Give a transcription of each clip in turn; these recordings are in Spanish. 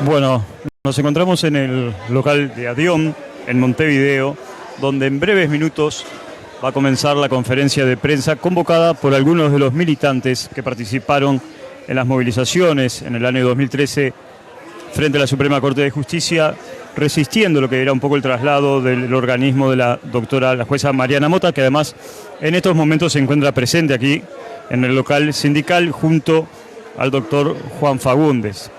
Bueno, nos encontramos en el local de ADIOM, en Montevideo, donde en breves minutos va a comenzar la conferencia de prensa convocada por algunos de los militantes que participaron en las movilizaciones en el año 2013 frente a la Suprema Corte de Justicia, resistiendo lo que era un poco el traslado del organismo de la jueza Mariana Mota, que además en estos momentos se encuentra presente aquí en el local sindical junto al doctor Juan Fagundes,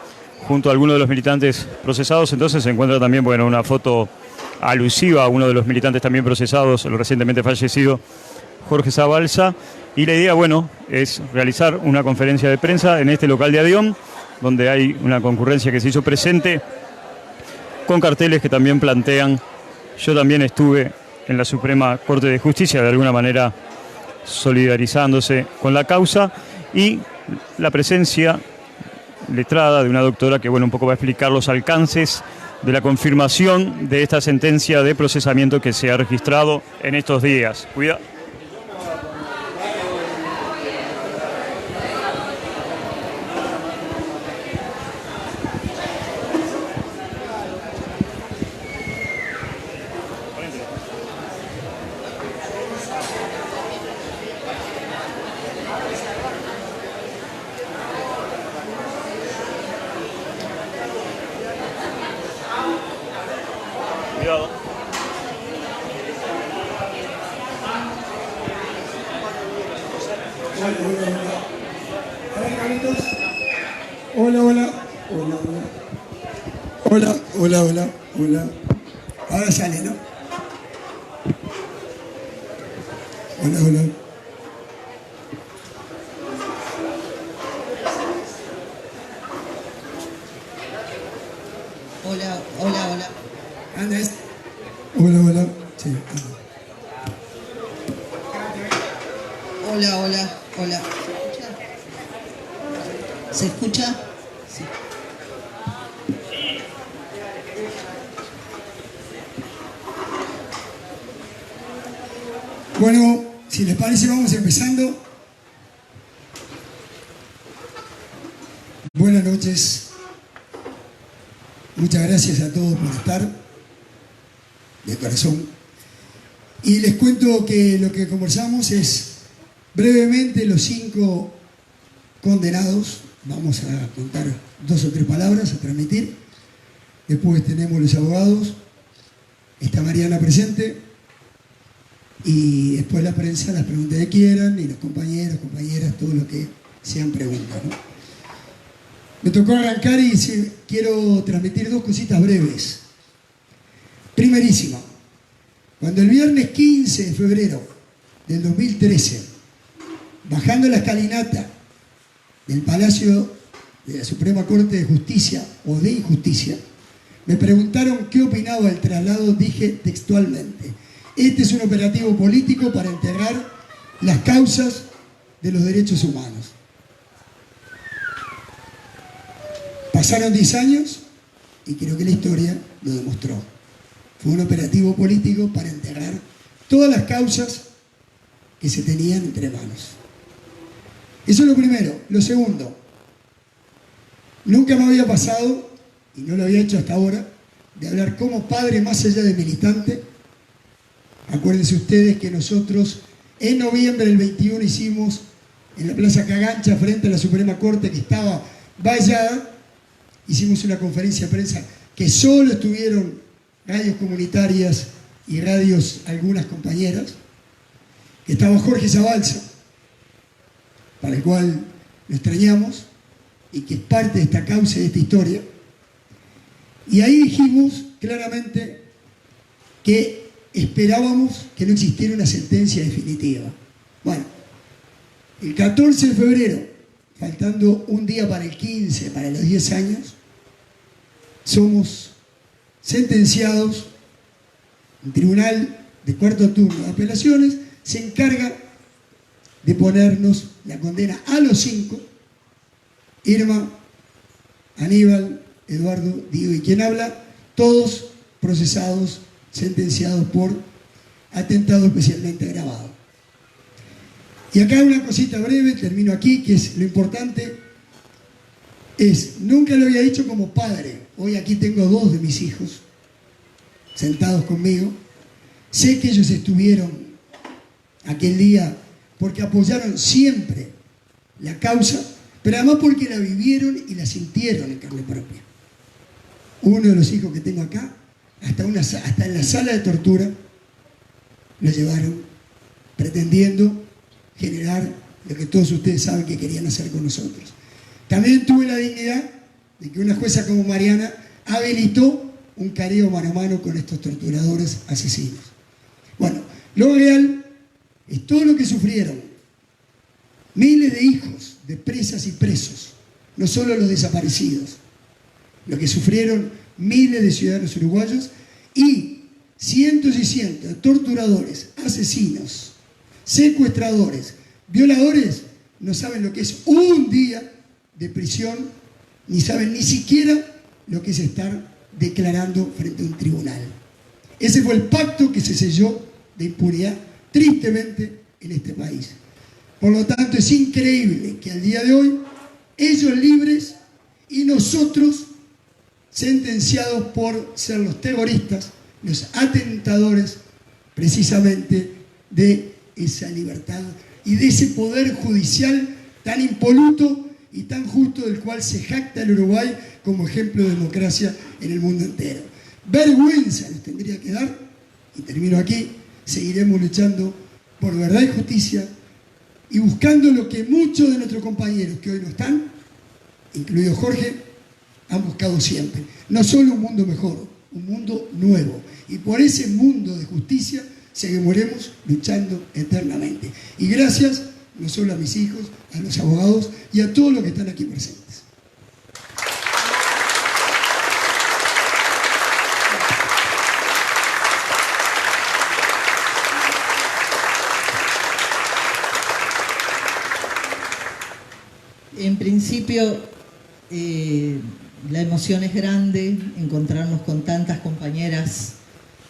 junto a algunos de los militantes procesados. Entonces se encuentra también, bueno, una foto alusiva a uno de los militantes también procesados, el recientemente fallecido Jorge Zabalza. Y la idea, bueno, es realizar una conferencia de prensa en este local de ADIOM, donde hay una concurrencia que se hizo presente, con carteles que también plantean: yo también estuve en la Suprema Corte de Justicia, de alguna manera solidarizándose con la causa, y la presencia letrada de una doctora que, bueno, un poco va a explicar los alcances de la confirmación de esta sentencia de procesamiento que se ha registrado en estos días. Cuidado. Hola. Ahora sale, ¿no? Hola. Hola. Andrés. Hola. Sí. Hola. ¿Se escucha? Sí. Bueno, si les parece, vamos empezando. Buenas noches. Muchas gracias a todos por estar, de corazón. Y les cuento que lo que conversamos es brevemente los 5 condenados. Vamos a contar 2 o 3 palabras a transmitir. Después tenemos los abogados. Está Mariana presente. Y después la prensa, las preguntas que quieran, y los compañeros, compañeras, todo lo que sean preguntas, ¿no? Me tocó arrancar y quiero transmitir 2 cositas breves. Primerísima, cuando el viernes 15 de febrero del 2013, bajando la escalinata del Palacio de la Suprema Corte de Justicia o de Injusticia, me preguntaron qué opinaba del traslado. Dije textualmente: este es un operativo político para enterrar las causas de los derechos humanos. Pasaron 10 años y creo que la historia lo demostró. Fue un operativo político para enterrar todas las causas que se tenían entre manos. Eso es lo primero. Lo segundo, nunca me había pasado, y no lo había hecho hasta ahora, de hablar como padre más allá de militante. Acuérdense ustedes que nosotros en noviembre del 21 hicimos en la Plaza Cagancha, frente a la Suprema Corte, que estaba vallada, hicimos una conferencia de prensa que solo estuvieron radios comunitarias y radios, algunas compañeras, que estaba Jorge Zabalza, para el cual lo extrañamos y que es parte de esta causa y de esta historia. Y ahí dijimos claramente que esperábamos que no existiera una sentencia definitiva. Bueno, el 14 de febrero, faltando un día para el 15, para los 10 años, somos sentenciados. El Tribunal de Cuarto Turno de Apelaciones se encarga de ponernos la condena a los 5, Irma, Aníbal, Eduardo, Diego y quien habla, todos procesados, sentenciados por atentado especialmente agravado. Y acá una cosita breve, termino aquí, que es lo importante. nunca lo había dicho como padre, hoy aquí tengo 2 de mis hijos sentados conmigo, sé que ellos estuvieron aquel día porque apoyaron siempre la causa, pero además porque la vivieron y la sintieron en carne propia. Uno de los hijos que tengo acá, hasta en la sala de tortura, lo llevaron pretendiendo generar lo que todos ustedes saben que querían hacer con nosotros. También tuve la dignidad de que una jueza como Mariana habilitó un careo mano a mano con estos torturadores asesinos. Bueno, lo real es todo lo que sufrieron miles de hijos de presas y presos, no solo los desaparecidos, lo que sufrieron miles de ciudadanos uruguayos y cientos y cientos de torturadores, asesinos, secuestradores, violadores, no saben lo que es un día de prisión, ni saben ni siquiera lo que es estar declarando frente a un tribunal. Ese fue el pacto que se selló de impunidad, tristemente, en este país. Por lo tanto, es increíble que al día de hoy, ellos libres y nosotros sentenciados por ser los terroristas, los atentadores, precisamente, de esa libertad y de ese poder judicial tan impoluto y tan justo del cual se jacta el Uruguay como ejemplo de democracia en el mundo entero. Vergüenza nos tendría que dar, y termino aquí, seguiremos luchando por verdad y justicia y buscando lo que muchos de nuestros compañeros que hoy no están, incluido Jorge, han buscado siempre. No solo un mundo mejor, un mundo nuevo. Y por ese mundo de justicia seguiremos luchando eternamente. Y gracias no solo a mis hijos, a los abogados y a todos los que están aquí presentes. En principio, la emoción es grande, encontrarnos con tantas compañeras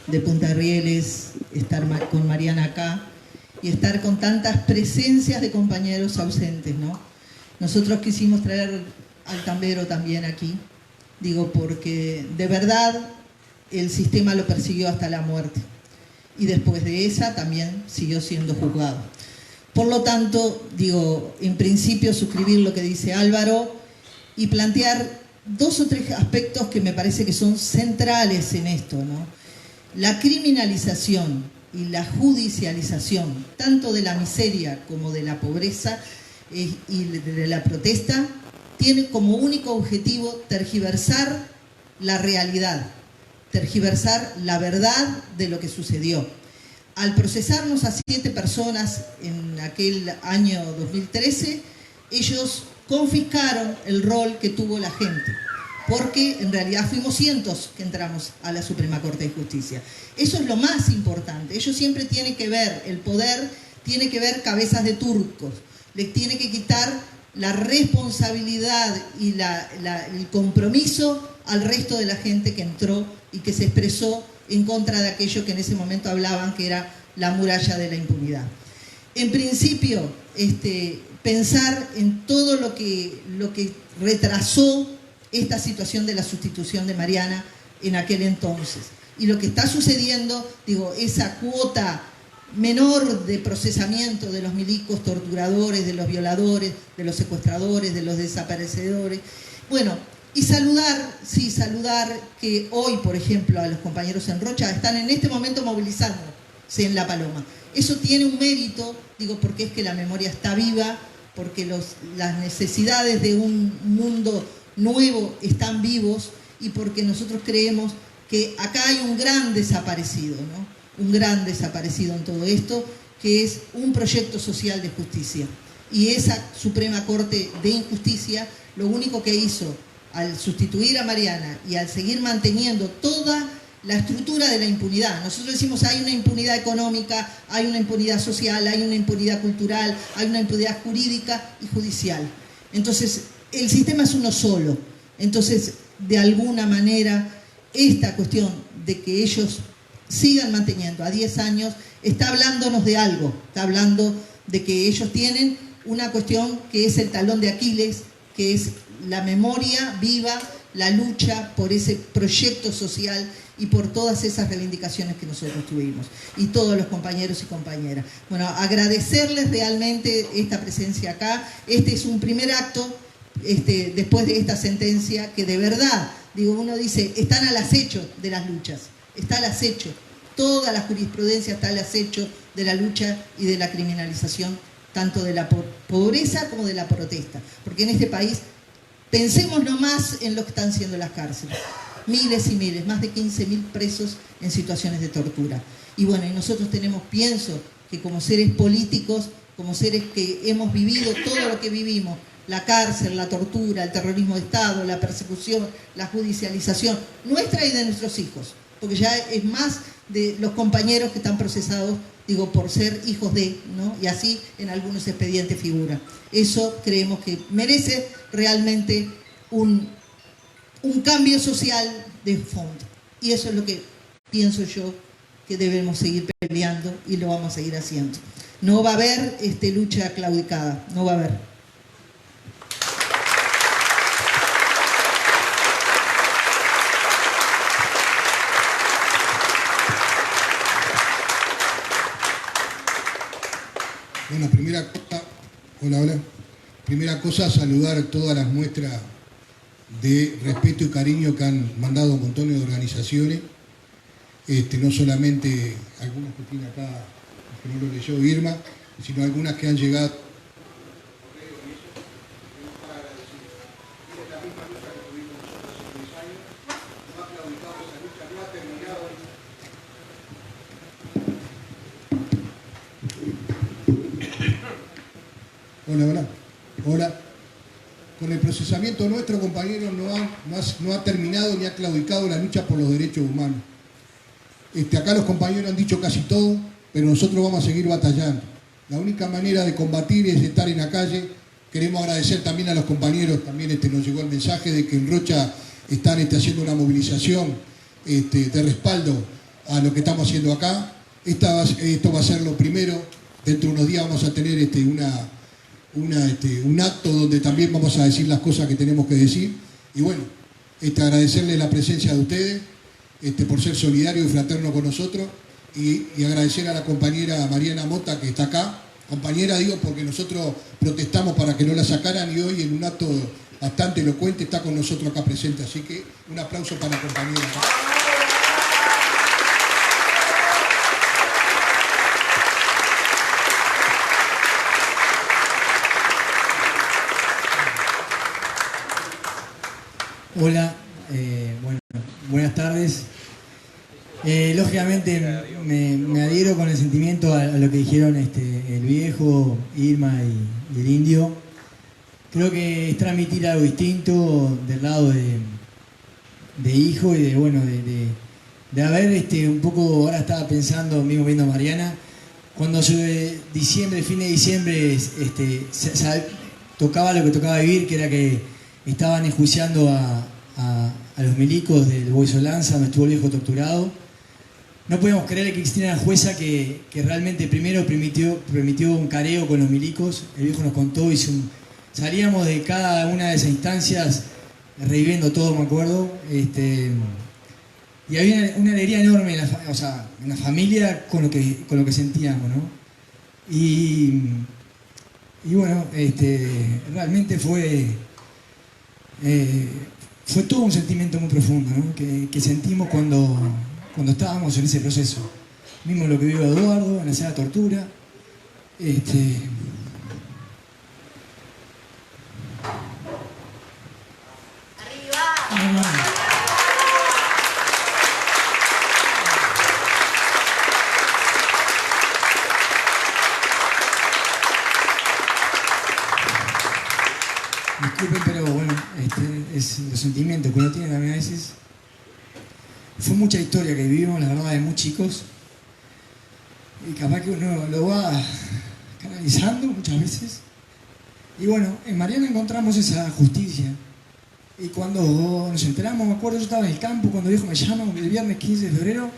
de Punta Rieles, estar con Mariana acá y estar con tantas presencias de compañeros ausentes, ¿no? Nosotros quisimos traer al Tambero también aquí, digo, porque de verdad el sistema lo persiguió hasta la muerte y después de esa también siguió siendo juzgado. Por lo tanto, digo, en principio suscribir lo que dice Álvaro y plantear 2 o 3 aspectos que me parece que son centrales en esto, ¿no? La criminalización y la judicialización, tanto de la miseria como de la pobreza y de la protesta, tiene como único objetivo tergiversar la realidad, tergiversar la verdad de lo que sucedió. Al procesarnos a 7 personas en aquel año 2013, ellos confiscaron el rol que tuvo la gente, porque en realidad fuimos cientos que entramos a la Suprema Corte de Justicia. Eso es lo más importante. Ellos siempre tienen que ver, el poder tiene que ver cabezas de turcos, les tiene que quitar la responsabilidad y el compromiso al resto de la gente que entró y que se expresó en contra de aquello que en ese momento hablaban que era la muralla de la impunidad. En principio, pensar en todo lo que retrasó esta situación de la sustitución de Mariana en aquel entonces. Y lo que está sucediendo, digo, esa cuota menor de procesamiento de los milicos torturadores, de los violadores, de los secuestradores, de los desaparecedores. Bueno, y saludar que hoy, por ejemplo, a los compañeros en Rocha están en este momento movilizándose en La Paloma. Eso tiene un mérito, digo, porque es que la memoria está viva, porque las necesidades de un mundo nuevo están vivos y porque nosotros creemos que acá hay un gran desaparecido, ¿no? Un gran desaparecido en todo esto, que es un proyecto social de justicia. Y esa Suprema Corte de Injusticia lo único que hizo al sustituir a Mariana y al seguir manteniendo toda la estructura de la impunidad. Nosotros decimos hay una impunidad económica, hay una impunidad social, hay una impunidad cultural, hay una impunidad jurídica y judicial. Entonces, el sistema es uno solo. Entonces, de alguna manera, esta cuestión de que ellos sigan manteniendo a 10 años está hablándonos de algo. Está hablando de que ellos tienen una cuestión que es el talón de Aquiles, que es la memoria viva, la lucha por ese proyecto social y por todas esas reivindicaciones que nosotros tuvimos, y todos los compañeros y compañeras. Bueno, agradecerles realmente esta presencia acá. Este es un primer acto, después de esta sentencia, que de verdad, digo, uno dice, están al acecho de las luchas, está al acecho, toda la jurisprudencia está al acecho de la lucha y de la criminalización, tanto de la pobreza como de la protesta, porque en este país, pensemos nomás en lo que están siendo las cárceles, miles y miles, más de 15.000 presos en situaciones de tortura. Y bueno, y nosotros pienso que como seres políticos, como seres que hemos vivido todo lo que vivimos, la cárcel, la tortura, el terrorismo de Estado, la persecución, la judicialización, nuestra y de nuestros hijos, porque ya es más de los compañeros que están procesados, digo, por ser hijos de, ¿no? Y así en algunos expedientes figura. Eso creemos que merece realmente un cambio social de fondo. Y eso es lo que pienso yo que debemos seguir peleando y lo vamos a seguir haciendo. No va a haber lucha claudicada, no va a haber. Bueno, primera cosa, saludar a todas las muestras de respeto y cariño que han mandado montones de organizaciones, no solamente algunas que tiene acá, que no lo leyó Irma, sino algunas que han llegado. Hola. Con el procesamiento nuestro, compañeros, no ha terminado ni ha claudicado la lucha por los derechos humanos. Acá los compañeros han dicho casi todo, pero nosotros vamos a seguir batallando. La única manera de combatir es estar en la calle. Queremos agradecer también a los compañeros, también nos llegó el mensaje de que en Rocha están haciendo una movilización de respaldo a lo que estamos haciendo acá. Esto va a ser lo primero. Dentro de unos días vamos a tener un acto donde también vamos a decir las cosas que tenemos que decir. Y bueno, agradecerle la presencia de ustedes por ser solidario y fraterno con nosotros, y agradecer a la compañera Mariana Mota, que está acá. Compañera, digo, porque nosotros protestamos para que no la sacaran, y hoy en un acto bastante elocuente está con nosotros acá presente. Así que un aplauso para la compañera. Hola, buenas tardes. Lógicamente me adhiero con el sentimiento a lo que dijeron el viejo, Irma y el indio. Creo que es transmitir algo distinto del lado de hijo y de haber un poco. Ahora estaba pensando, mismo viendo a Mariana, cuando fin de diciembre, tocaba lo que tocaba vivir, que era que estaban enjuiciando a los milicos del Boiso Lanza, donde estuvo el viejo torturado. No podemos creer que existiera una jueza que realmente primero permitió un careo con los milicos. El viejo nos contó, salíamos de cada una de esas instancias reviviendo todo, me acuerdo. Y había una alegría enorme en la familia con lo que sentíamos, ¿no? Y bueno, realmente fue todo un sentimiento muy profundo, ¿no? que sentimos cuando estábamos en ese proceso. Mismo lo que vivió Eduardo en la escena de tortura. Disculpen, pero bueno, es los sentimientos que uno tiene también a veces. Fue mucha historia que vivimos, la verdad, de muy chicos. Y capaz que uno lo va canalizando muchas veces. Y bueno, en Mariana encontramos esa justicia. Y cuando nos enteramos, me acuerdo, yo estaba en el campo cuando el viejo me llama el viernes 15 de febrero,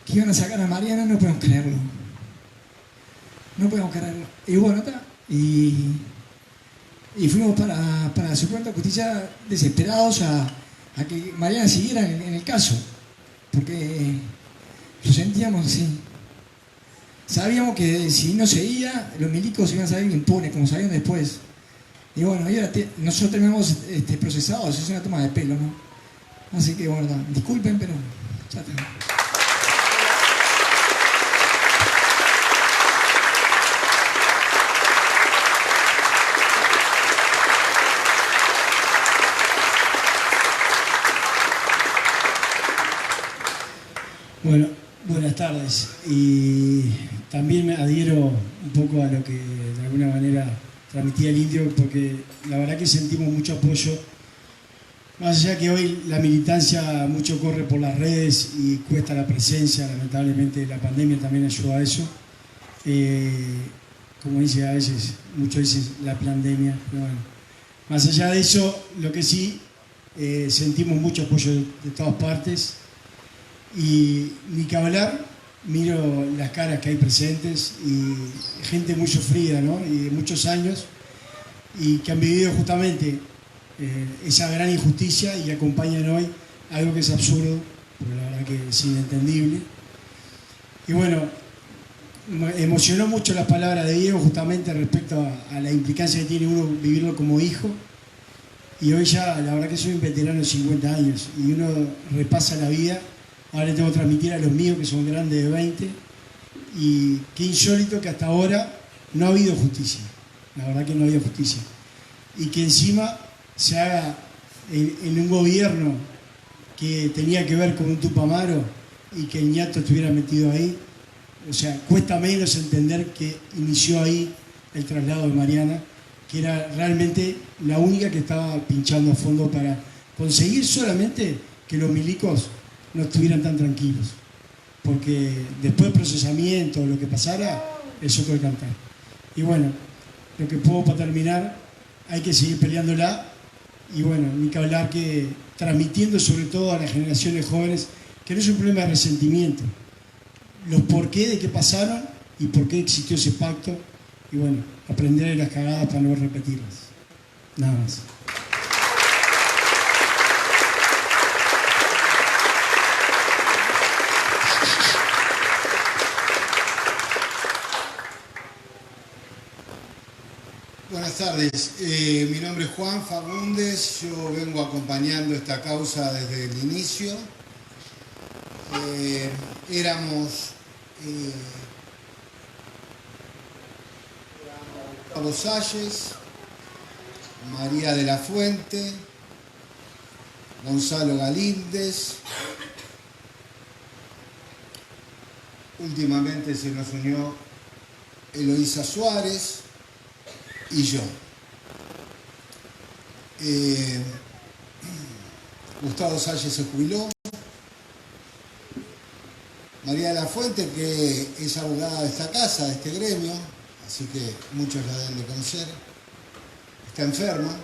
que iban a sacar a Mariana, no podemos creerlo. No podemos creerlo. Y bueno, está. Y Y fuimos para la Suprema Justicia desesperados a que Mariana siguiera en el caso, porque lo sentíamos así. Sabíamos que si no seguía, los milicos iban a salir impunes, como sabían después. Y bueno, y ahora nosotros terminamos procesados, es una toma de pelo, ¿no? Así que bueno, disculpen, pero ya está. Bueno, buenas tardes. Y también me adhiero un poco a lo que de alguna manera transmitía el Indio, porque la verdad que sentimos mucho apoyo. Más allá que hoy la militancia mucho corre por las redes y cuesta la presencia, lamentablemente la pandemia también ayuda a eso. Como dice a veces, muchos dicen la pandemia, pero bueno. Más allá de eso, lo que sí, sentimos mucho apoyo de todas partes. Y ni que hablar, miro las caras que hay presentes y gente muy sufrida, ¿no? Y de muchos años, y que han vivido justamente esa gran injusticia y acompañan hoy algo que es absurdo, porque la verdad que es inentendible. Y bueno, me emocionó mucho las palabras de Diego justamente respecto a la implicancia que tiene uno vivirlo como hijo. Y hoy ya, la verdad que soy un veterano de 50 años y uno repasa la vida. Ahora le tengo que transmitir a los míos que son grandes de 20. Y qué insólito que hasta ahora no ha habido justicia. La verdad que no había justicia. Y que encima se haga en un gobierno que tenía que ver con un Tupamaro y que el ñato estuviera metido ahí. O sea, cuesta menos entender que inició ahí el traslado de Mariana, que era realmente la única que estaba pinchando a fondo para conseguir solamente que los milicos no estuvieran tan tranquilos, porque después del procesamiento, lo que pasara, es otro de cantar. Y bueno, lo que puedo para terminar, hay que seguir peleándola, y bueno, ni que hablar que transmitiendo sobre todo a las generaciones jóvenes, que no es un problema de resentimiento, los por qué de qué pasaron y por qué existió ese pacto, y bueno, aprender de las cagadas para no repetirlas. Nada más. Buenas tardes, mi nombre es Juan Fagundes, yo vengo acompañando esta causa desde el inicio. Éramos Gustavo Salles, María de la Fuente, Gonzalo Galíndez. Últimamente se nos unió Eloísa Suárez y yo. Gustavo Salles se jubiló. María de la Fuente, que es abogada de esta casa, de este gremio, así que muchos la deben de conocer, está enferma.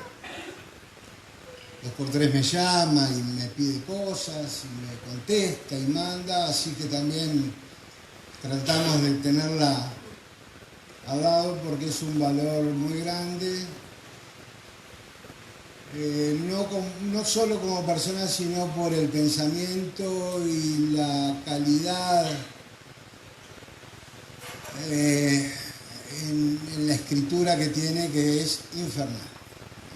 2x3 me llama y me pide cosas, y me contesta y manda, así que también tratamos de tenerla al lado porque es un valor muy grande, no solo como persona, sino por el pensamiento y la calidad en la escritura que tiene, que es infernal.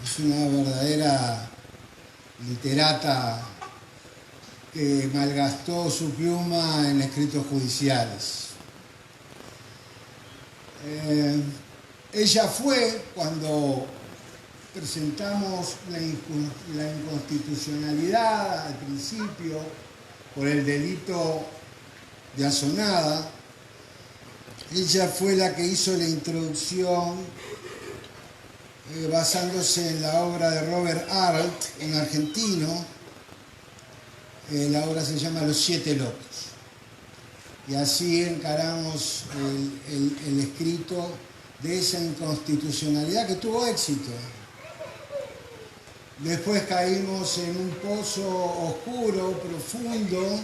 Es una verdadera literata que malgastó su pluma en escritos judiciales. Ella fue, cuando presentamos la inconstitucionalidad al principio por el delito de asonada, ella fue la que hizo la introducción basándose en la obra de Robert Arlt, un argentino. La obra se llama Los Siete Locos. Y así encaramos el escrito de esa inconstitucionalidad que tuvo éxito. Después caímos en un pozo oscuro, profundo,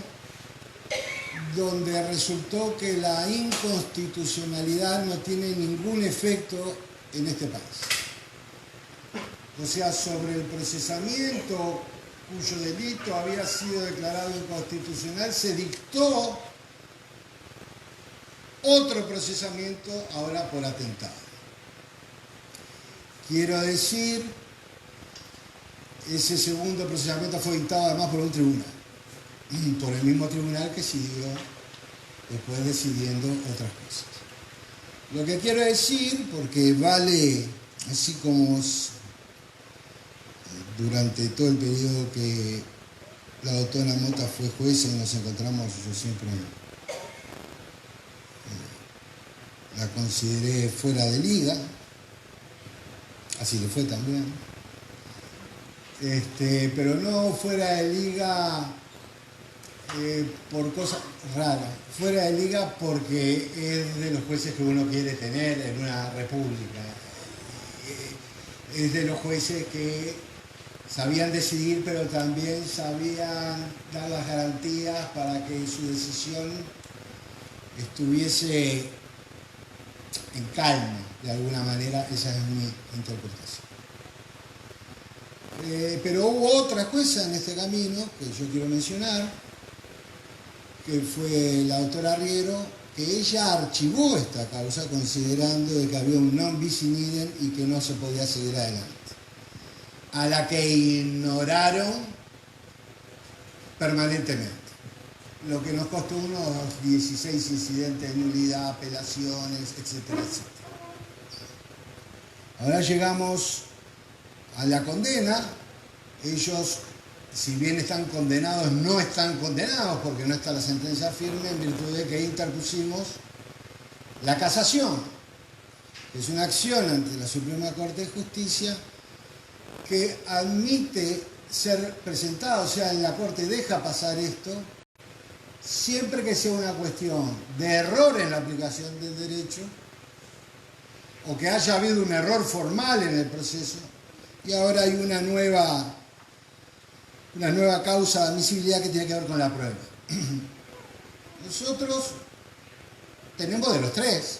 donde resultó que la inconstitucionalidad no tiene ningún efecto en este país. O sea, sobre el procesamiento cuyo delito había sido declarado inconstitucional, se dictó otro procesamiento ahora por atentado. Quiero decir, ese segundo procesamiento fue dictado además por un tribunal, por el mismo tribunal que siguió después decidiendo otras cosas. Lo que quiero decir, porque vale, así como durante todo el periodo que la doctora Mota fue jueza y nos encontramos, yo siempre la consideré fuera de liga, así le fue también, pero no fuera de liga por cosas raras, fuera de liga porque es de los jueces que uno quiere tener en una república, es de los jueces que sabían decidir, pero también sabían dar las garantías para que su decisión estuviese en calma, de alguna manera. Esa es mi interpretación. Pero hubo otra jueza en este camino que yo quiero mencionar, que fue la doctora Riero, que ella archivó esta causa considerando de que había un non bis in idem y que no se podía seguir adelante, a la que ignoraron permanentemente, lo que nos costó unos 16 incidentes de nulidad, apelaciones, etcétera, etcétera. Ahora llegamos a la condena. Ellos, si bien están condenados, no están condenados porque no está la sentencia firme, en virtud de que interpusimos la casación, que es una acción ante la Suprema Corte de Justicia que admite ser presentada, o sea, la Corte deja pasar esto, siempre que sea una cuestión de error en la aplicación del derecho, o que haya habido un error formal en el proceso, y ahora hay una nueva causa de admisibilidad que tiene que ver con la prueba. Nosotros tenemos de los tres,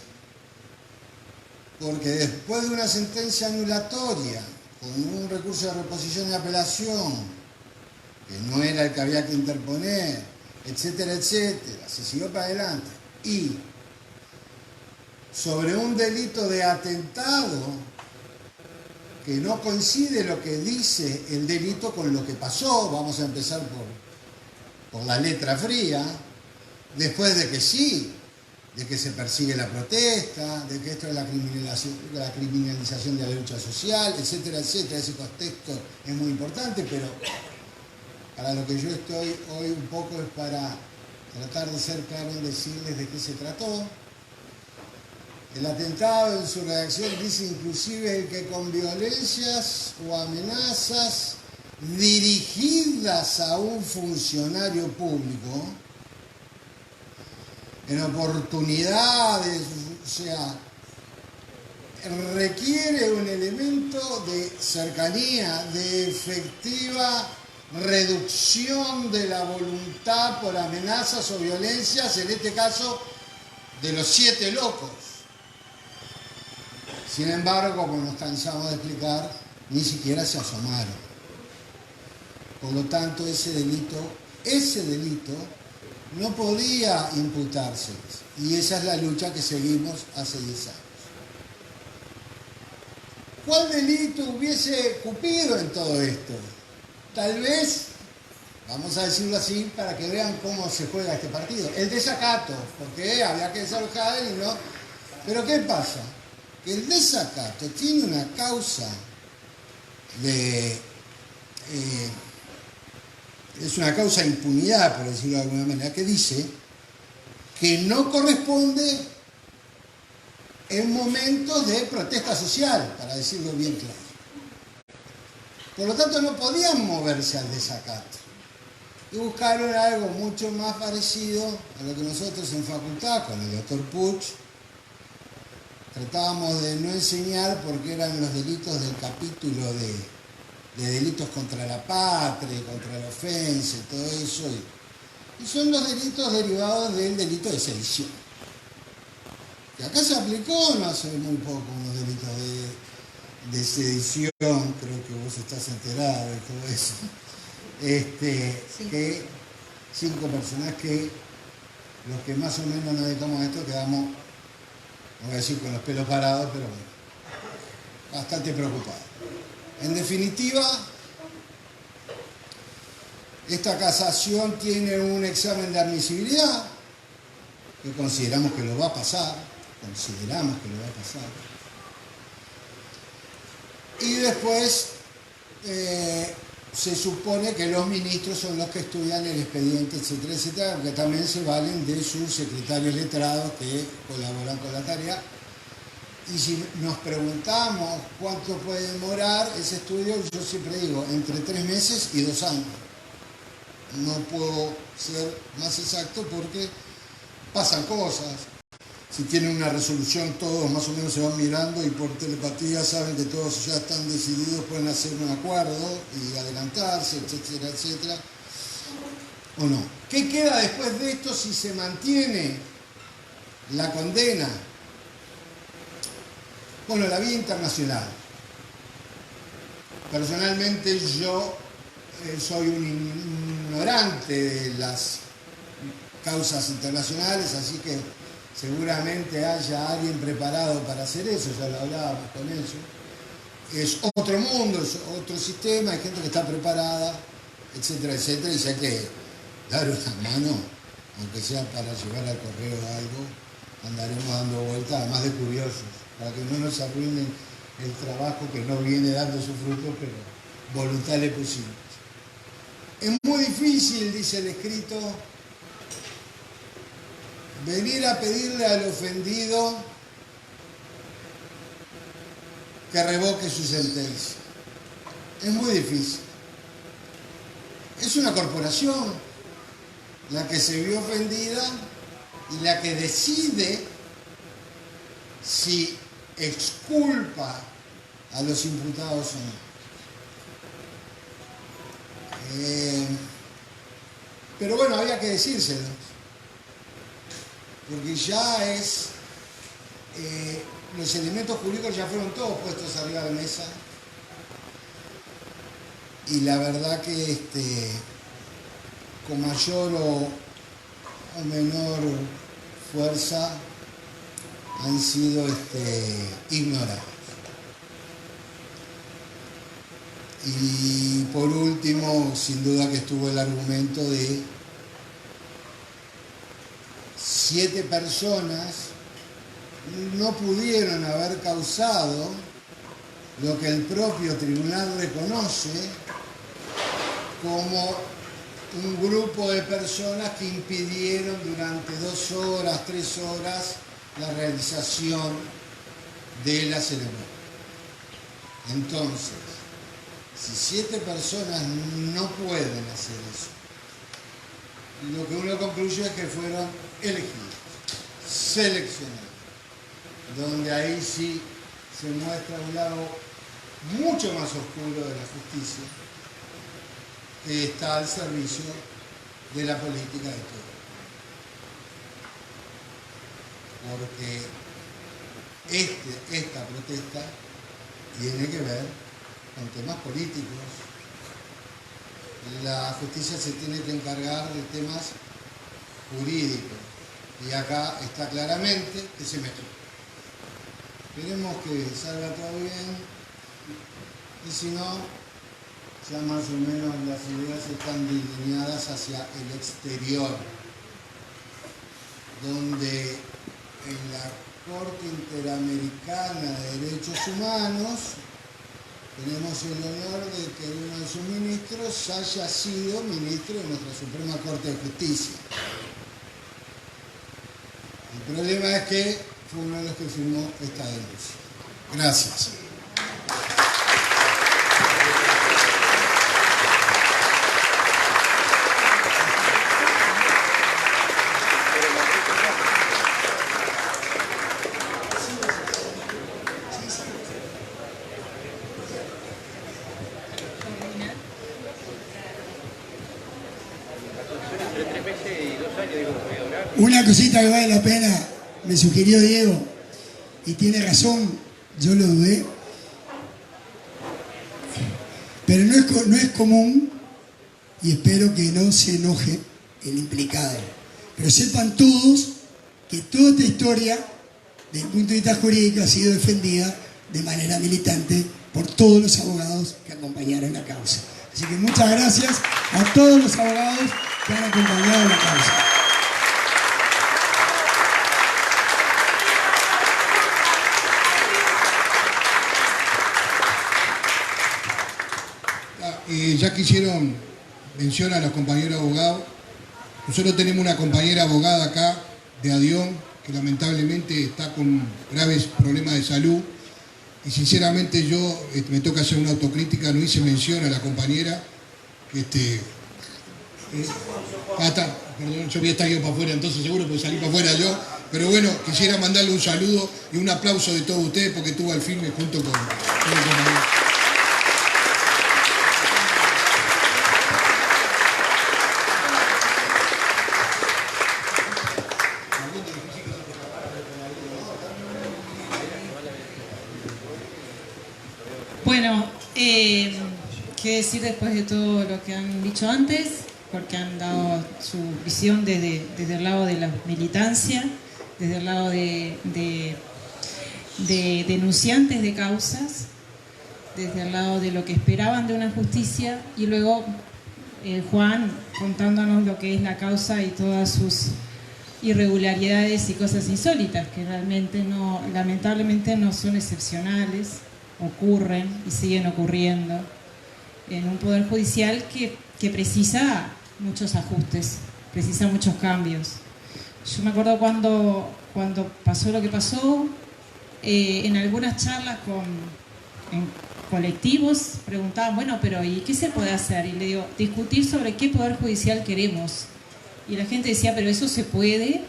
porque después de una sentencia anulatoria, con un recurso de reposición y apelación, que no era el que había que interponer, etcétera, etcétera, se siguió para adelante, y sobre un delito de atentado que no coincide lo que dice el delito con lo que pasó, vamos a empezar por la letra fría, después de que sí, de que se persigue la protesta, de que esto es la criminalización de la lucha social, etcétera, etcétera. Ese contexto es muy importante, pero para lo que yo estoy hoy un poco es para tratar de ser claro en decirles de qué se trató. El atentado en su redacción dice inclusive el que con violencias o amenazas dirigidas a un funcionario público, en oportunidades, o sea, requiere un elemento de cercanía, de efectiva reducción de la voluntad por amenazas o violencias, en este caso de los 7 locos. Sin embargo, como nos cansamos de explicar, ni siquiera se asomaron. Por lo tanto, ese delito no podía imputárseles. Y esa es la lucha que seguimos hace 10 años. ¿Cuál delito hubiese cupido en todo esto? Tal vez, vamos a decirlo así, para que vean cómo se juega este partido, el desacato, porque había que desalojar y no. Pero ¿qué pasa? Que el desacato tiene una causa es una causa de impunidad, por decirlo de alguna manera, que dice que no corresponde en momentos de protesta social, para decirlo bien claro. Por lo tanto, no podían moverse al desacato. Y buscaron algo mucho más parecido a lo que nosotros en facultad, con el doctor Puch, tratábamos de no enseñar porque eran los delitos del capítulo de delitos contra la patria, contra la ofensa y todo eso. Y son los delitos derivados del delito de sedición. Que acá se aplicó no hace muy poco unos delitos de sedición, creo que vos estás enterada de todo eso, Sí. que 5 personas que los que más o menos nos dedicamos a esto quedamos, no voy a decir con los pelos parados, pero bueno, bastante preocupados. En definitiva, esta casación tiene un examen de admisibilidad que consideramos que lo va a pasar, y después se supone que los ministros son los que estudian el expediente, etcétera, etcétera, porque también se valen de sus secretarios letrados que colaboran con la tarea. Y si nos preguntamos cuánto puede demorar ese estudio, yo siempre digo, entre 3 meses y 2 años. No puedo ser más exacto porque pasan cosas. Si tienen una resolución, todos más o menos se van mirando y por telepatía saben que todos ya están decididos, pueden hacer un acuerdo y adelantarse, etcétera, etcétera. ¿O no? ¿Qué queda después de esto si se mantiene la condena? Bueno, la vía internacional. Personalmente yo soy un ignorante de las causas internacionales, así que seguramente haya alguien preparado para hacer eso, ya lo hablábamos con eso. Es otro mundo, es otro sistema, hay gente que está preparada, etcétera, etcétera, y si hay que dar una mano, aunque sea para llevar al correo algo, andaremos dando vueltas, además de curiosos, para que no nos arruinen el trabajo que no viene dando su fruto, pero voluntad le pusimos. Es muy difícil, dice el escrito, venir a pedirle al ofendido que revoque su sentencia. Es muy difícil. Es una corporación la que se vio ofendida y la que decide si exculpa a los imputados o no. Pero bueno, había que decírselo, porque ya es, los elementos jurídicos ya fueron todos puestos arriba de la mesa, y la verdad que con mayor o menor fuerza han sido ignorados. Y por último, sin duda que estuvo el argumento de 7 personas no pudieron haber causado lo que el propio tribunal reconoce como un grupo de personas que impidieron durante 2 horas, 3 horas la realización de la ceremonia. Entonces, si 7 personas no pueden hacer eso, lo que uno concluye es que fueron elegidos, seleccionados, donde ahí sí se muestra un lado mucho más oscuro de la justicia, que está al servicio de la política de todos. Porque esta protesta tiene que ver con temas políticos. La justicia se tiene que encargar de temas jurídicos. Y acá está claramente que se mezcló. Esperemos que salga todo bien. Y si no, ya más o menos las ideas están delineadas hacia el exterior, donde en la Corte Interamericana de Derechos Humanos tenemos el honor de que uno de sus ministros haya sido ministro de nuestra Suprema Corte de Justicia. El problema es que fue uno de los que firmó esta denuncia. Gracias. Una cosita que vale la pena, me sugirió Diego, y tiene razón, yo lo dudé. Pero no es común, y espero que no se enoje el implicado. Pero sepan todos que toda esta historia, desde el punto de vista jurídico, ha sido defendida de manera militante por todos los abogados que acompañaron la causa. Así que muchas gracias a todos los abogados que han acompañado la causa. Ya que hicieron mención a los compañeros abogados, nosotros tenemos una compañera abogada acá de Adión que lamentablemente está con graves problemas de salud y sinceramente yo me toca hacer una autocrítica, no hice mención a la compañera que perdón, yo voy a estar yo para afuera, entonces seguro puedo salir para afuera yo, pero bueno, quisiera mandarle un saludo y un aplauso de todos ustedes porque estuvo al firme junto con el compañero. Bueno, qué decir después de todo lo que han dicho antes, porque han dado su visión desde el lado de la militancia, desde el lado de denunciantes de causas, desde el lado de lo que esperaban de una justicia, y luego Juan contándonos lo que es la causa y todas sus irregularidades y cosas insólitas, que realmente lamentablemente no son excepcionales, ocurren y siguen ocurriendo en un poder judicial que precisa muchos ajustes, precisa muchos cambios. Yo me acuerdo cuando pasó lo que pasó, en algunas charlas en colectivos preguntaban, bueno, pero ¿y qué se puede hacer? Y le digo, discutir sobre qué poder judicial queremos. Y la gente decía, pero eso se puede.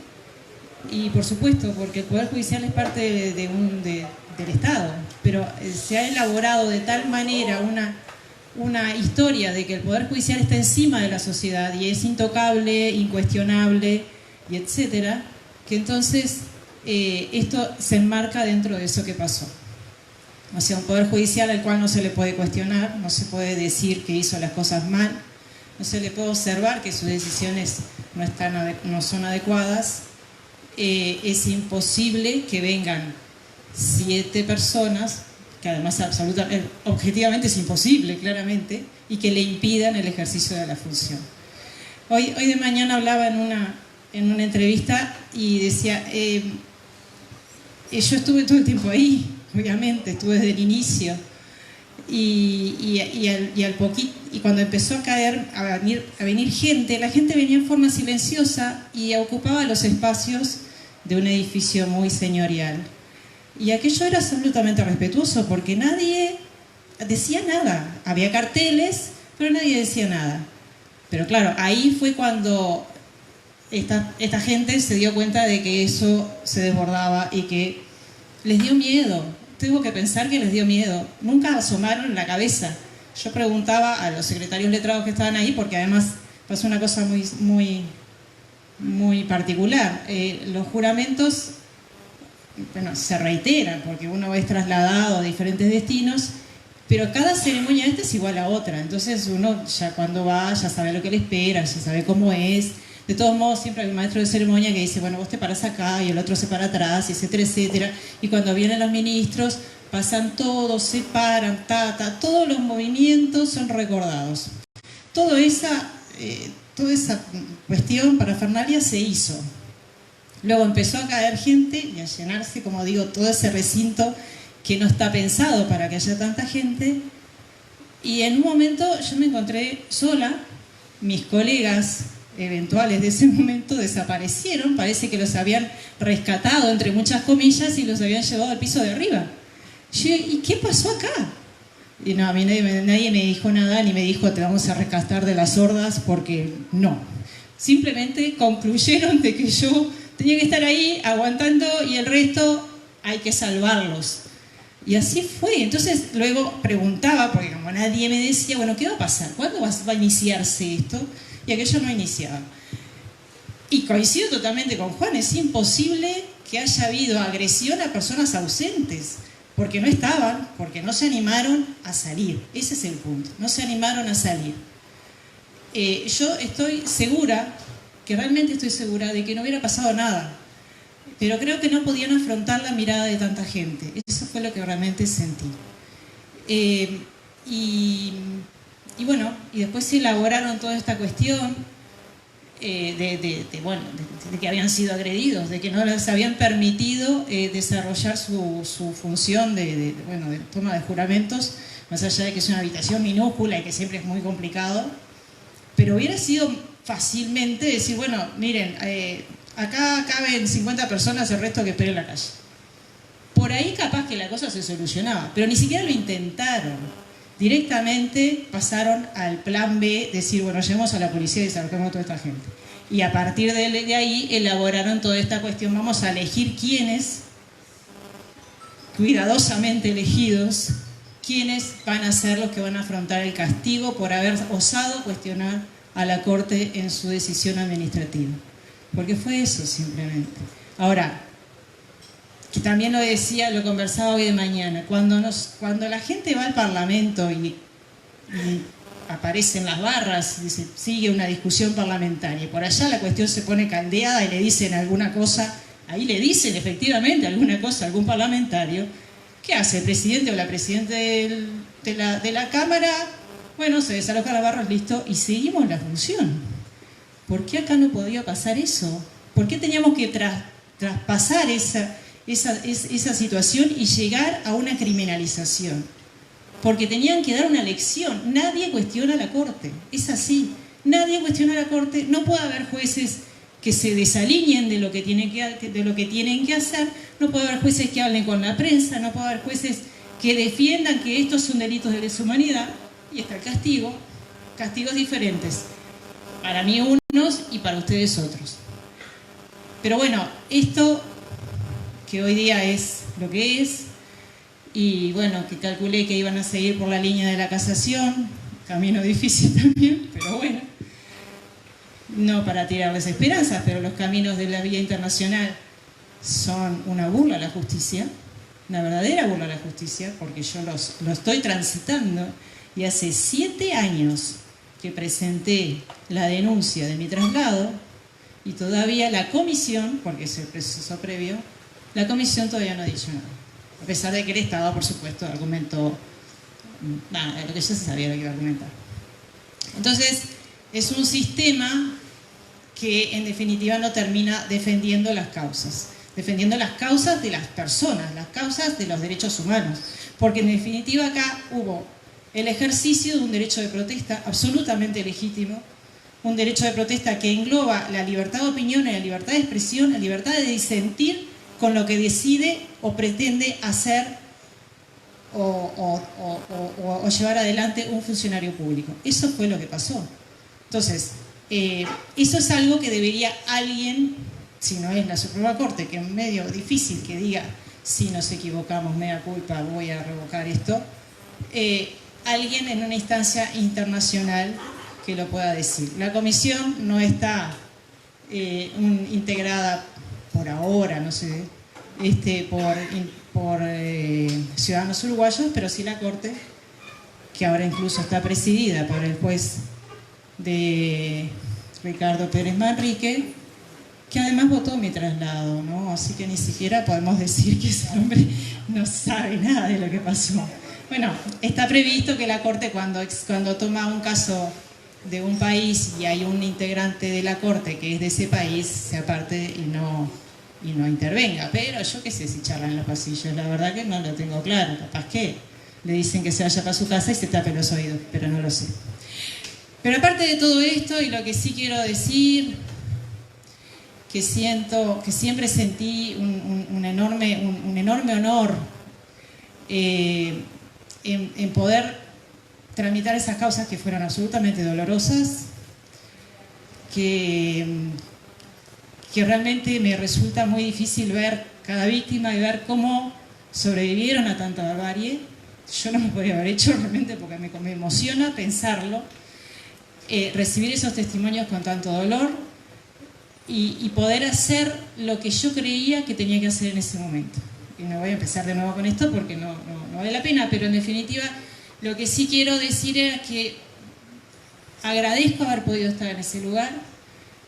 Y por supuesto, porque el poder judicial es parte del Estado, pero se ha elaborado de tal manera una historia de que el poder judicial está encima de la sociedad y es intocable, incuestionable y etcétera, que entonces esto se enmarca dentro de eso que pasó. O sea, un poder judicial al cual no se le puede cuestionar, no se puede decir que hizo las cosas mal, no se le puede observar que sus decisiones no son adecuadas. Es imposible que vengan 7 personas, que además objetivamente es imposible, claramente, y que le impidan el ejercicio de la función. Hoy de mañana hablaba en una entrevista y decía, yo estuve todo el tiempo ahí, obviamente, estuve desde el inicio, y cuando empezó a venir gente, la gente venía en forma silenciosa y ocupaba los espacios de un edificio muy señorial. Y aquello era absolutamente respetuoso porque nadie decía nada. Había carteles, pero nadie decía nada. Pero claro, ahí fue cuando esta gente se dio cuenta de que eso se desbordaba y que les dio miedo. Tengo que pensar que les dio miedo. Nunca asomaron la cabeza. Yo preguntaba a los secretarios letrados que estaban ahí, porque además pasó una cosa muy particular. Los juramentos, bueno, se reiteran porque uno es trasladado a diferentes destinos, pero cada ceremonia es igual a otra. Entonces uno ya cuando va ya sabe lo que le espera, ya sabe cómo es. De todos modos siempre hay un maestro de ceremonia que dice, bueno, vos te parás acá y el otro se para atrás, etcétera, etcétera. Y cuando vienen los ministros pasan todos, se paran, todos los movimientos son recordados. Toda esa cuestión parafernalia se hizo. Luego empezó a caer gente y a llenarse, como digo, todo ese recinto que no está pensado para que haya tanta gente. Y en un momento yo me encontré sola, mis colegas eventuales de ese momento desaparecieron, parece que los habían rescatado, entre muchas comillas, y los habían llevado al piso de arriba. Yo, ¿y qué pasó acá? Y no, a mí nadie me dijo nada, ni me dijo, te vamos a rescatar de las hordas, porque no. Simplemente concluyeron de que yo tenía que estar ahí aguantando y el resto hay que salvarlos. Y así fue. Entonces luego preguntaba, porque como nadie me decía, bueno, ¿qué va a pasar? ¿Cuándo va a iniciarse esto? Y aquello no iniciaba. Y coincido totalmente con Juan, es imposible que haya habido agresión a personas ausentes. porque no estaban, porque no se animaron a salir. Ese es el punto, no se animaron a salir. Yo estoy segura, que realmente estoy segura, de que no hubiera pasado nada, pero creo que no podían afrontar la mirada de tanta gente. Eso fue lo que realmente sentí. Y bueno, y después se elaboraron toda esta cuestión de que habían sido agredidos, de que no les habían permitido desarrollar su función de toma de juramentos, más allá de que es una habitación minúscula y que siempre es muy complicado. Pero hubiera sido fácilmente decir, bueno, miren, acá caben 50 personas, el resto que esperen en la calle. Por ahí capaz que la cosa se solucionaba, pero ni siquiera lo intentaron. Directamente pasaron al plan B, decir, bueno, llevemos a la policía y desarrollemos a toda esta gente. Y a partir de ahí elaboraron toda esta cuestión, vamos a elegir quiénes, cuidadosamente elegidos, quiénes van a ser los que van a afrontar el castigo por haber osado cuestionar a la Corte en su decisión administrativa. Porque fue eso simplemente. Ahora, que también lo decía, lo conversaba hoy de mañana, cuando la gente va al Parlamento y aparecen las barras, y se sigue una discusión parlamentaria, y por allá la cuestión se pone caldeada y le dicen alguna cosa, ahí le dicen efectivamente alguna cosa a algún parlamentario, ¿qué hace el presidente o la presidenta de la Cámara? Bueno, se desaloja la barra, listo, y seguimos la función. ¿Por qué acá no podía pasar eso? ¿Por qué teníamos que traspasar esa situación y llegar a una criminalización? Porque tenían que dar una lección. Nadie cuestiona la Corte, es así. Nadie cuestiona la Corte, no puede haber jueces que se desalineen de lo que tienen que hacer, no puede haber jueces que hablen con la prensa, no puede haber jueces que defiendan que estos son delitos de lesa humanidad, y está el castigo, castigos diferentes. Para mí unos y para ustedes otros. Pero bueno, esto que hoy día es lo que es, y bueno, que calculé que iban a seguir por la línea de la casación, camino difícil también, pero bueno, no para tirarles esperanzas, pero los caminos de la vía internacional son una burla a la justicia, una verdadera burla a la justicia, porque yo lo estoy transitando, y hace 7 años que presenté la denuncia de mi traslado, y todavía la comisión, porque es el proceso previo, la comisión todavía no ha dicho nada. A pesar de que el Estado, por supuesto, argumentó nada, lo que ya se sabía lo que iba a argumentar. Entonces, es un sistema que en definitiva no termina defendiendo las causas de las personas, las causas de los derechos humanos. Porque en definitiva acá hubo el ejercicio de un derecho de protesta absolutamente legítimo, un derecho de protesta que engloba la libertad de opinión, la libertad de expresión, la libertad de disentir con lo que decide o pretende hacer o llevar adelante un funcionario público. Eso fue lo que pasó. Entonces, eso es algo que debería alguien, si no es la Suprema Corte, que es medio difícil que diga, si nos equivocamos, mea culpa, voy a revocar esto, alguien en una instancia internacional que lo pueda decir. La comisión no está integrada por ahora, no sé, por ciudadanos uruguayos, pero sí la Corte, que ahora incluso está presidida por el juez de Ricardo Pérez Manrique, que además votó mi traslado, ¿no? Así que ni siquiera podemos decir que ese hombre no sabe nada de lo que pasó. Bueno, está previsto que la Corte cuando toma un caso de un país y hay un integrante de la Corte que es de ese país, se aparte y no intervenga. Pero yo qué sé si charlan en los pasillos, la verdad que no lo tengo claro. Capaz que le dicen que se vaya para su casa y se tape los oídos, pero no lo sé. Pero aparte de todo esto, y lo que sí quiero decir, que siempre sentí un enorme honor en poder tramitar esas causas que fueron absolutamente dolorosas, que realmente me resulta muy difícil ver cada víctima y ver cómo sobrevivieron a tanta barbarie. Yo no me podría haber hecho realmente porque me emociona pensarlo, recibir esos testimonios con tanto dolor y poder hacer lo que yo creía que tenía que hacer en ese momento. y no voy a empezar de nuevo con esto porque no vale la pena, pero en definitiva lo que sí quiero decir es que agradezco haber podido estar en ese lugar,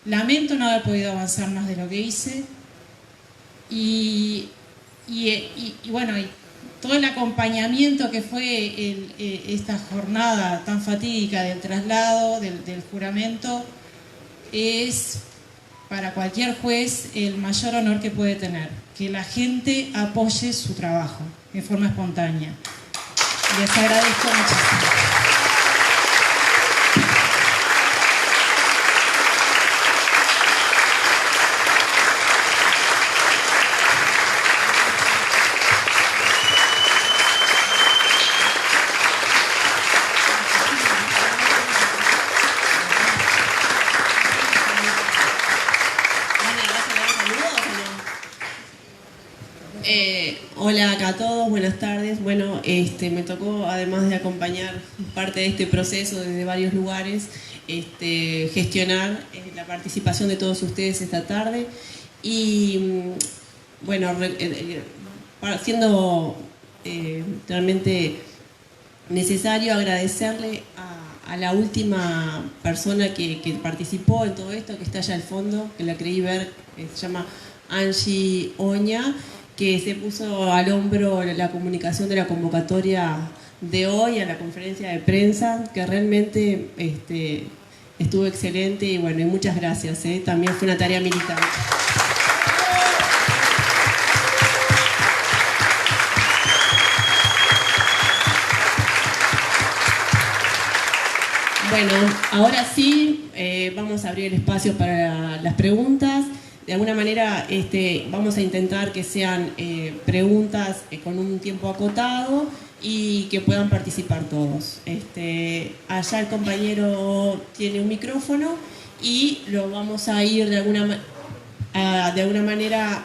lamento no haber podido avanzar más de lo que hice y bueno, y todo el acompañamiento que fue esta jornada tan fatídica del traslado, del juramento, es para cualquier juez el mayor honor que puede tener, que la gente apoye su trabajo de forma espontánea. Les agradezco muchísimo. Hola acá a todos, buenas tardes. Bueno, me tocó, además de acompañar parte de este proceso desde varios lugares, gestionar la participación de todos ustedes esta tarde. Y bueno, siendo realmente necesario agradecerle a la última persona que participó en todo esto, que está allá al fondo, que la creí ver, se llama Angie Oña, que se puso al hombro la comunicación de la convocatoria de hoy a la conferencia de prensa, que realmente estuvo excelente y bueno, y muchas gracias, también fue una tarea militante. Bueno, ahora sí, vamos a abrir el espacio para las preguntas. De alguna manera vamos a intentar que sean preguntas con un tiempo acotado y que puedan participar todos. Allá el compañero tiene un micrófono y lo vamos a ir de alguna manera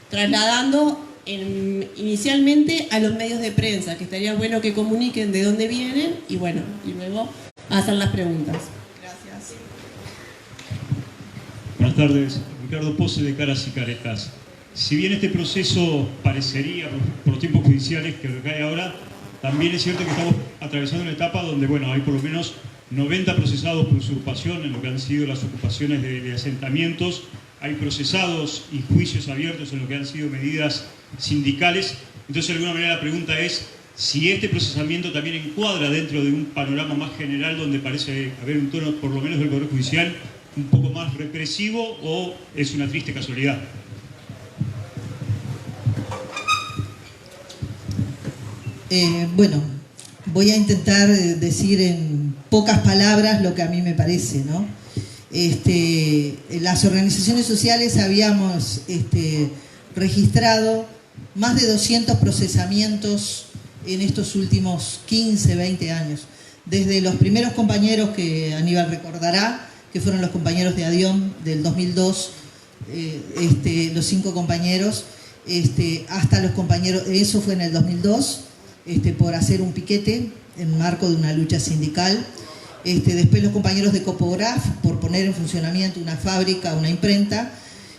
trasladando inicialmente a los medios de prensa, que estaría bueno que comuniquen de dónde vienen y bueno, y luego hacer las preguntas. Gracias. Buenas tardes, Ricardo Pose de Caras y Caretas. Si bien este proceso parecería, por los tiempos judiciales que recae ahora, también es cierto que estamos atravesando una etapa donde, bueno, hay por lo menos 90 procesados por usurpación en lo que han sido las ocupaciones de asentamientos, hay procesados y juicios abiertos en lo que han sido medidas sindicales. Entonces, de alguna manera, la pregunta es si este procesamiento también encuadra dentro de un panorama más general donde parece haber un tono, por lo menos del Poder Judicial, un poco más represivo, o es una triste casualidad. Bueno, voy a intentar decir en pocas palabras lo que a mí me parece, ¿no? Las organizaciones sociales habíamos registrado más de 200 procesamientos en estos últimos 15, 20 años. Desde los primeros compañeros que Aníbal recordará, que fueron los compañeros de ADIOM del 2002, los 5 compañeros, hasta los compañeros, eso fue en el 2002, por hacer un piquete en marco de una lucha sindical. Después los compañeros de Copograf por poner en funcionamiento una fábrica, una imprenta,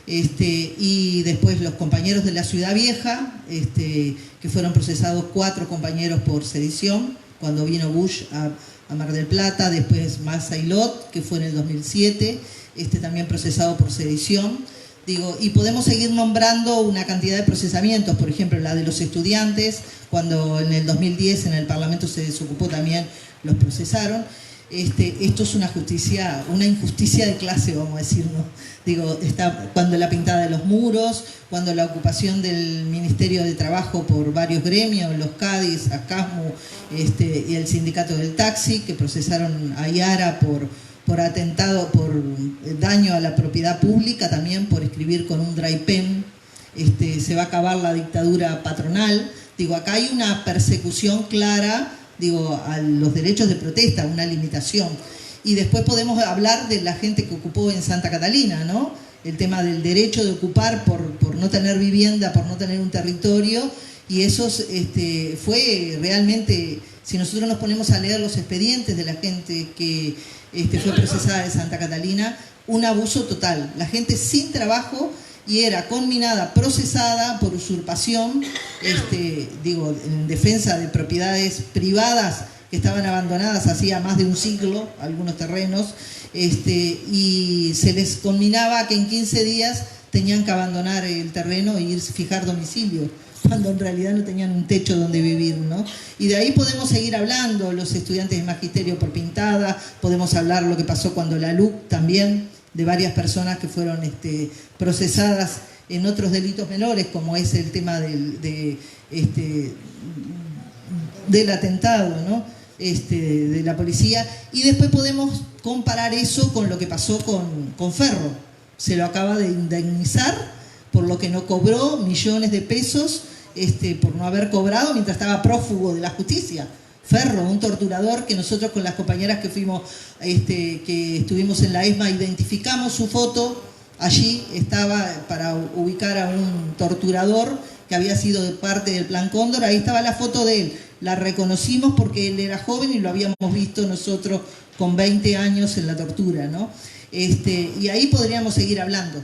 y después los compañeros de la Ciudad Vieja, que fueron procesados 4 compañeros por sedición, cuando vino Bush a Mar del Plata, después Massa y Lot, que fue en el 2007, también procesado por sedición. Y podemos seguir nombrando una cantidad de procesamientos, por ejemplo, la de los estudiantes, cuando en el 2010 en el Parlamento se desocupó también los procesaron. Esto es una injusticia de clase, vamos a decir, ¿no? Está cuando la pintada de los muros, cuando la ocupación del Ministerio de Trabajo por varios gremios, los CADIS, ACASMU, y el sindicato del taxi, que procesaron a Yara por atentado, por daño a la propiedad pública, también por escribir con un dry pen, se va a acabar la dictadura patronal. Acá hay una persecución clara, a los derechos de protesta, una limitación. Y después podemos hablar de la gente que ocupó en Santa Catalina, ¿no? El tema del derecho de ocupar por no tener vivienda, por no tener un territorio, y eso fue realmente, si nosotros nos ponemos a leer los expedientes de la gente que fue procesada de Santa Catalina, un abuso total. La gente sin trabajo y era conminada, procesada por usurpación, en defensa de propiedades privadas que estaban abandonadas hacía más de un siglo, algunos terrenos, y se les conminaba a que en 15 días tenían que abandonar el terreno e irse a fijar domicilio, cuando en realidad no tenían un techo donde vivir, ¿no? Y de ahí podemos seguir hablando, los estudiantes de magisterio por pintada, podemos hablar lo que pasó cuando la LUC también, de varias personas que fueron procesadas en otros delitos menores, como es el tema del atentado, ¿no? De la policía. Y después podemos comparar eso con lo que pasó con Ferro. Se lo acaba de indemnizar por lo que no cobró, millones de pesos, por no haber cobrado mientras estaba prófugo de la justicia. Ferro, un torturador que nosotros con las compañeras que fuimos, que estuvimos en la ESMA, identificamos su foto. Allí estaba para ubicar a un torturador que había sido de parte del Plan Cóndor. Ahí estaba la foto de él. La reconocimos porque él era joven y lo habíamos visto nosotros con 20 años en la tortura, ¿no? Y ahí podríamos seguir hablando,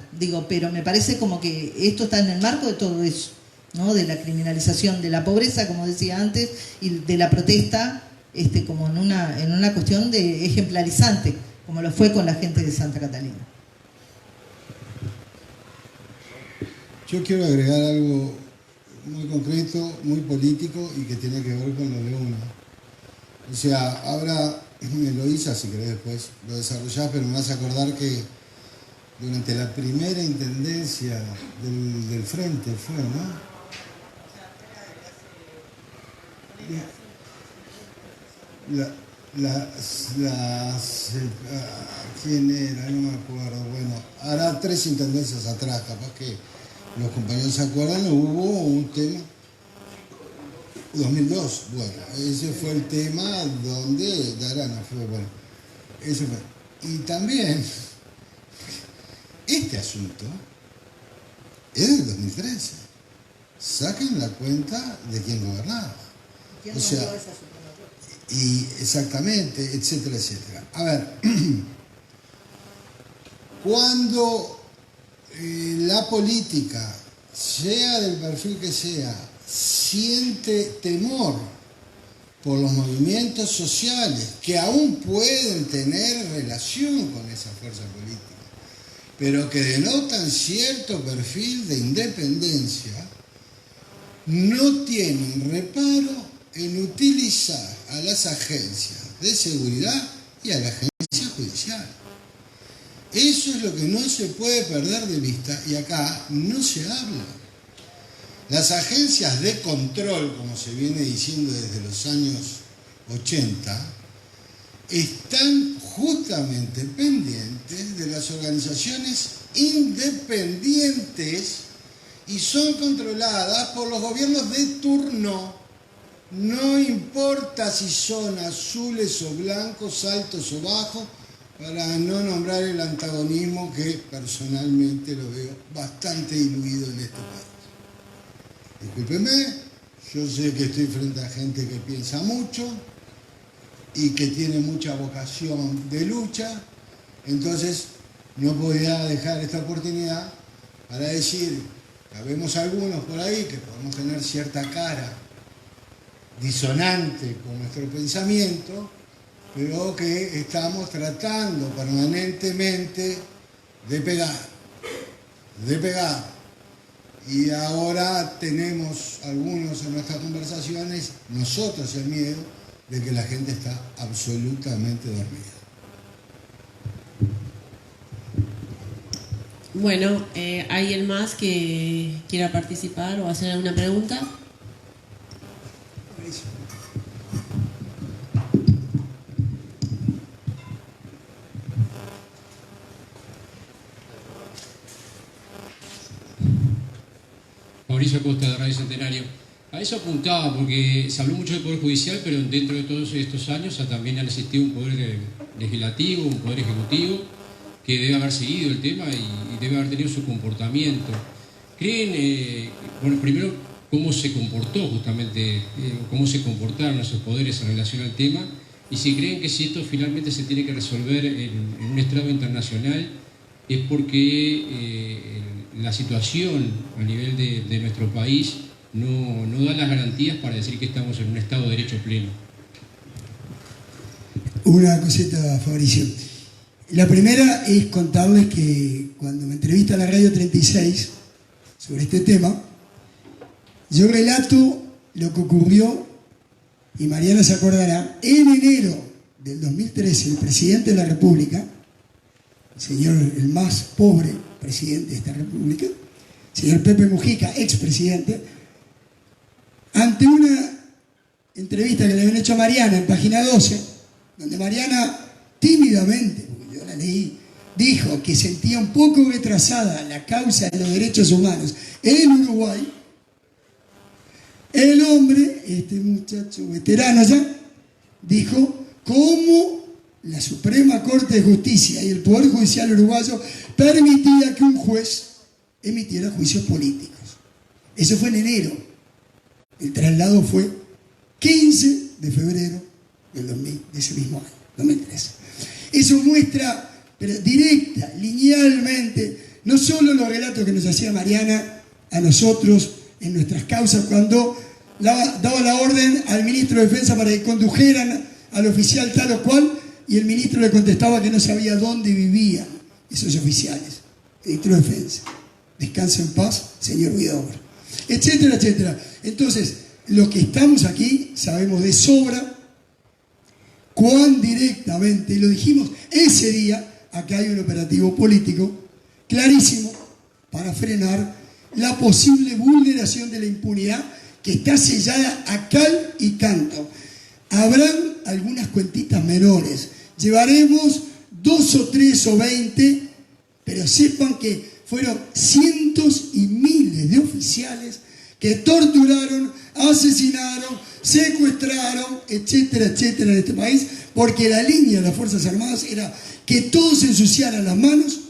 pero me parece como que esto está en el marco de todo eso, ¿no? De la criminalización de la pobreza, como decía antes, y de la protesta, como en una cuestión de ejemplarizante, como lo fue con la gente de Santa Catalina. Yo quiero agregar algo muy concreto, muy político y que tiene que ver con lo de uno. O sea, ahora Eloísa, si querés después lo desarrollás, pero me vas a acordar que durante la primera intendencia del Frente fue, ¿no? ¿Quién era? No me acuerdo. Bueno, ahora 3 intendencias atrás, capaz que los compañeros se acuerdan, hubo un tema, 2002, bueno, ese fue el tema donde Darana fue, bueno, ese fue. Y también, este asunto es del 2013. Saquen la cuenta de quién gobernaba. O sea, y exactamente, etcétera, etcétera. A ver, cuando la política, sea del perfil que sea, siente temor por los movimientos sociales que aún pueden tener relación con esa fuerza política, pero que denotan cierto perfil de independencia, no tienen reparo en utilizar a las agencias de seguridad y a la agencia judicial. Eso es lo que no se puede perder de vista y acá no se habla. Las agencias de control, como se viene diciendo desde los años 80, están justamente pendientes de las organizaciones independientes y son controladas por los gobiernos de turno. No importa si son azules o blancos, altos o bajos, para no nombrar el antagonismo que personalmente lo veo bastante diluido en este país. Discúlpeme, yo sé que estoy frente a gente que piensa mucho y que tiene mucha vocación de lucha, entonces no podía dejar esta oportunidad para decir que habemos algunos por ahí que podemos tener cierta cara disonante con nuestro pensamiento, pero que estamos tratando permanentemente de pegar. Y ahora tenemos algunos en nuestras conversaciones, nosotros el miedo de que la gente está absolutamente dormida. Bueno, ¿alguien más que quiera participar o hacer alguna pregunta? Mauricio Costa, de Radio Centenario. A eso apuntaba, porque se habló mucho del Poder Judicial, pero dentro de todos estos años también ha existido un Poder Legislativo, un Poder Ejecutivo, que debe haber seguido el tema y debe haber tenido su comportamiento. ¿Creen, bueno, primero, cómo se comportó justamente, cómo se comportaron esos poderes en relación al tema? Y si creen que si esto finalmente se tiene que resolver en un estrado internacional, es porque la situación a nivel de nuestro país no da las garantías para decir que estamos en un Estado de Derecho pleno. Una cosita, Fabricio. La primera es contarles que cuando me entrevista la Radio 36 sobre este tema, yo relato lo que ocurrió, y Mariana se acordará, en enero del 2013, el presidente de la República, el más pobre presidente de esta República, señor Pepe Mujica, expresidente, ante una entrevista que le habían hecho a Mariana en página 12, donde Mariana tímidamente, porque yo la leí, dijo que sentía un poco retrasada la causa de los derechos humanos en Uruguay, el hombre, este muchacho veterano ya, dijo cómo la Suprema Corte de Justicia y el Poder Judicial uruguayo permitía que un juez emitiera juicios políticos. Eso fue en enero. El traslado fue 15 de febrero de ese mismo año, 2013. Eso muestra, pero directa, linealmente, no solo los relatos que nos hacía Mariana a nosotros en nuestras causas cuando daba la orden al ministro de Defensa para que condujeran al oficial tal o cual, y el ministro le contestaba que no sabía dónde vivían esos oficiales. Ministro de Defensa, descansa en paz, señor Huidobro, etcétera, etcétera. Entonces, los que estamos aquí sabemos de sobra cuán directamente, lo dijimos ese día, acá hay un operativo político clarísimo para frenar la posible vulneración de la impunidad que está sellada a cal y canto. Habrán algunas cuentitas menores, llevaremos 2 o 3 o 20, pero sepan que fueron cientos y miles de oficiales que torturaron, asesinaron, secuestraron, etcétera, etcétera en este país, porque la línea de las Fuerzas Armadas era que todos se ensuciaran las manos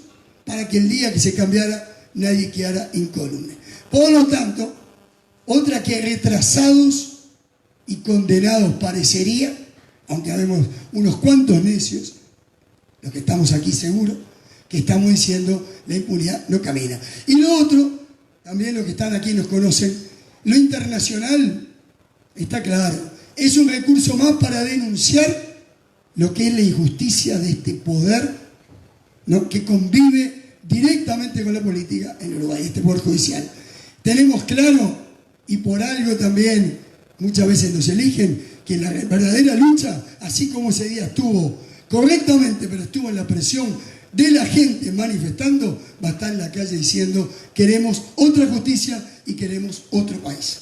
para que el día que se cambiara nadie quedara incólume. Por lo tanto, otra que retrasados y condenados parecería, aunque habemos unos cuantos necios, los que estamos aquí seguros, que estamos diciendo la impunidad no camina. Y lo otro, también los que están aquí nos conocen, lo internacional está claro, es un recurso más para denunciar lo que es la injusticia de este poder, ¿no?, que convive directamente con la política en Uruguay, este poder judicial. Tenemos claro, y por algo también muchas veces nos eligen, que la verdadera lucha, así como ese día estuvo correctamente, pero estuvo en la presión de la gente manifestando, va a estar en la calle diciendo queremos otra justicia y queremos otro país.